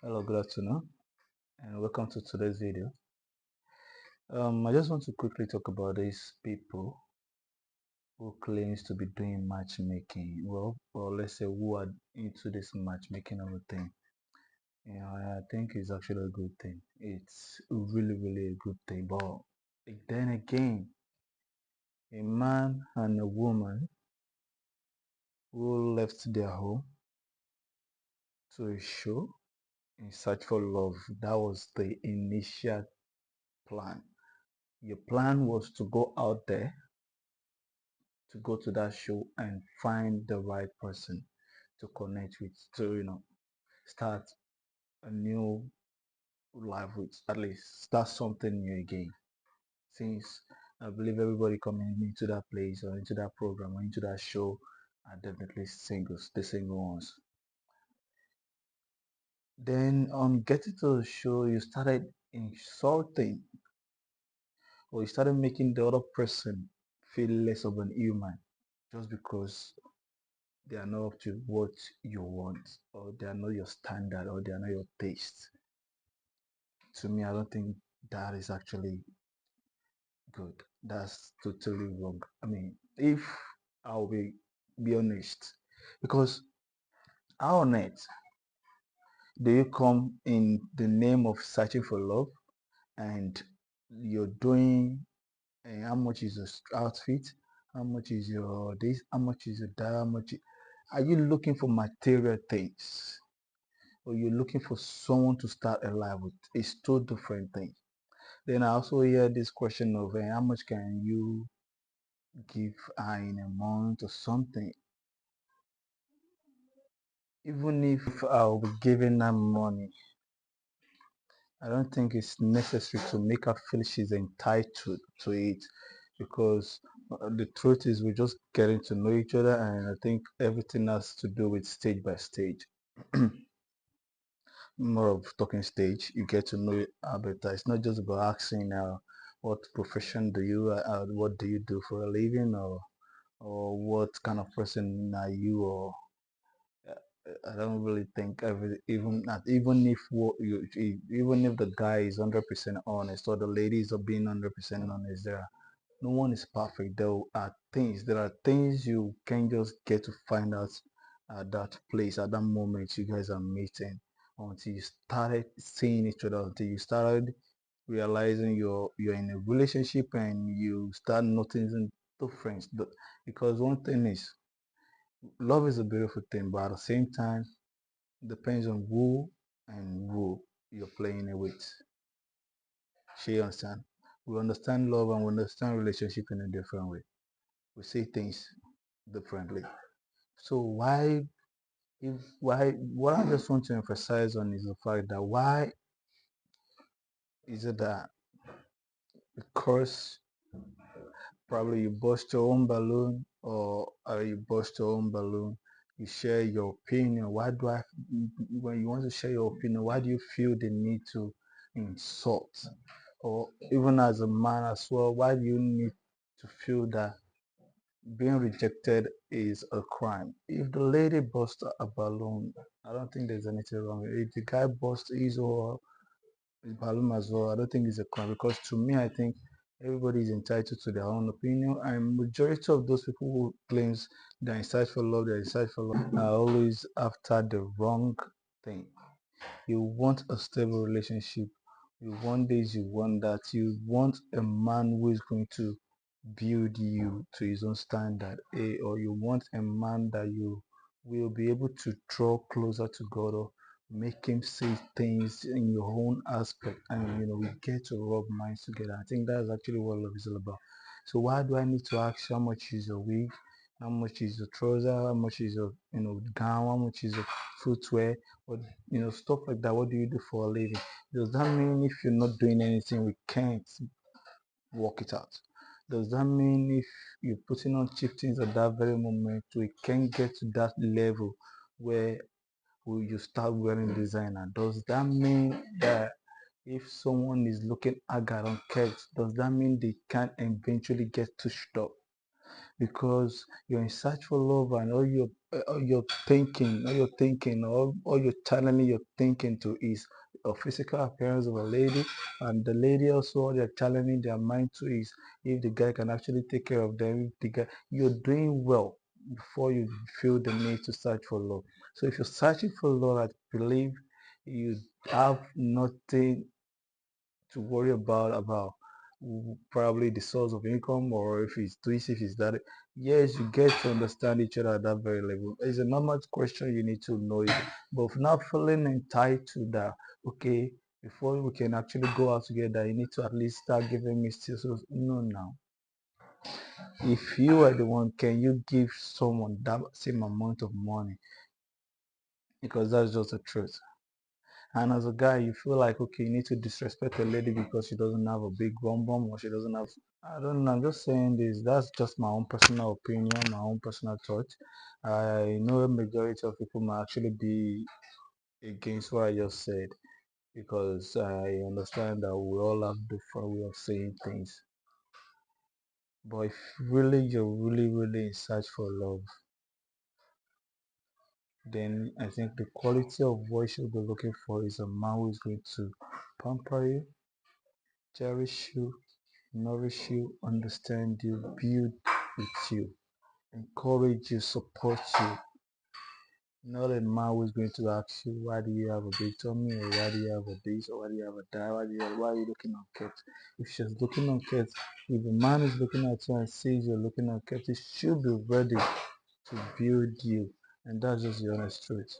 Hello, good afternoon, and welcome to today's video. I just want to quickly talk about these people who claims to be doing matchmaking. Well, let's say who are into this matchmaking of a thing. I think it's actually a good thing. It's really a good thing. But then again, a man and a woman who left their home to a show in search for love. That was the initial plan. Your plan was to go out there to go to that show and find the right person to connect with, to start a new life with, at least start something new again. Since I believe everybody coming into that place or into that program or into that show are definitely singles, the single ones. Then on getting to the show, you started insulting or you started making the other person feel less of an human just because they are not up to what you want, or they are not your standard, or they are not your taste. To me, I don't think that is actually good. That's totally wrong. I mean, if I'll be honest, because how on earth do you come in the name of searching for love and you're doing how much is your outfit, how much is your this, how much is your that, how much are you looking for material things? Or you're looking for someone to start a life with. It's two different things. Then I also hear this question of how much can you give in a month or something. Even if I'll be giving her money, I don't think it's necessary to make her feel she's entitled to it, because the truth is we're just getting to know each other, and I think everything has to do with stage by stage. More of talking stage, you get to know it better. It's not just about asking what profession do you what do you do for a living, or what kind of person are you, or I don't really think even not even if even if the guy is 100% honest or the ladies are being 100% honest, no one is perfect. There are things you can just get to find out at that place, at that moment you guys are meeting, until you started seeing each other, until you started realizing you're in a relationship and you start noticing difference. Because one thing is, love is a beautiful thing, but at the same time, it depends on who and who you're playing it with. She understand. We understand love and we understand relationship in a different way. We see things differently. So why what I just want to emphasize on is the fact that why is it that because probably you burst your own balloon, or you burst your own balloon, you share your opinion. Why do I when you want to share your opinion, why do you feel the need to insult? Or even as a man as well, why do you need to feel that being rejected is a crime? If the lady busts a balloon, I don't think there's anything wrong. If the guy busts his or his balloon as well, I don't think it's a crime, because to me, I think everybody is entitled to their own opinion. And majority of those people who claims they're in search for love, they're in search for love, are always after the wrong thing. You want a stable relationship. You want this, you want that. You want a man who is going to build you to his own standard, or you want a man that you will be able to draw closer to God, or make him see things in your own aspect, and we get to rub minds together. I think that's actually what love is all about. So why do I need to ask how much is your wig, how much is your trouser, how much is your gown, how much is your footwear, what stuff like that? What do you do for a living? Does that mean if you're not doing anything, we can't work it out? Does that mean if you're putting on cheap things at that very moment, we can get to that level where will you start wearing designer? Does that mean that if someone is looking haggard on cakes, does that mean they can eventually get to stop? because you're in search for love, and all you're thinking, all you're channeling your thinking to is a physical appearance of a lady, and the lady also all they're channeling their mind to is if the guy can actually take care of them, if the guy you're doing well before you feel the need to search for love. So if you're searching for love, I believe you have nothing to worry about probably the source of income, or if it's this, if it's that. Yes, you get to understand each other at that very level. It's a normal question, you need to know it, but if not feeling entitled that okay, before we can actually go out together, you need to at least start giving me still. So no, now if you are the one, can you give someone that same amount of money? Because that's just the truth. And as a guy, you feel like okay, you need to disrespect a lady because she doesn't have a big bum bum, or she doesn't have. I don't know. I'm just saying this. That's just my own personal opinion, my own personal thought. I know a majority of people might actually be against what I just said because I understand that we all have different way of saying things. But if really you're really in search for love, then I think the quality of voice you'll be looking for is a man who is going to pamper you, cherish you, nourish you, understand you, build with you, encourage you, support you. Not a man who is going to ask you, why do you have a big tummy, or why do you have a this, or why do you have a that, why are you looking unkept? If she's looking unkept, if a man is looking at you and sees you're looking unkept, he should be ready to build you. And that's just the honest truth.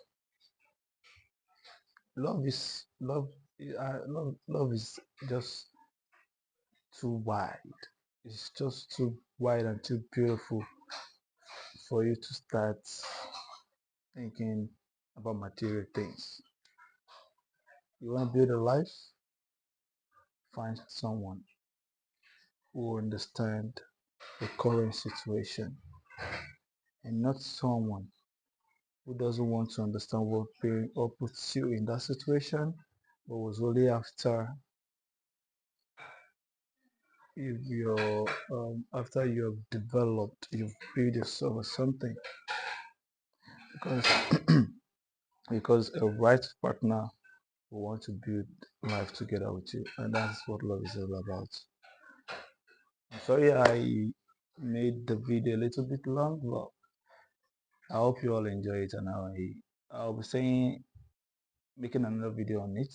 Love is love. Love is just too wide. It's just too wide and too beautiful for you to start thinking about material things. You want to build a life? Find someone who understand the current situation, and not someone who doesn't want to understand what puts you in that situation, but was only after after you have developed, you've built yourself or something. Because because a right partner will want to build life together with you, and that's what love is all about. I'm sorry I made the video a little bit long, but I hope you all enjoy it, and I'll be saying making another video on it,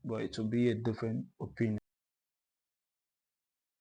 but it will be a different opinion.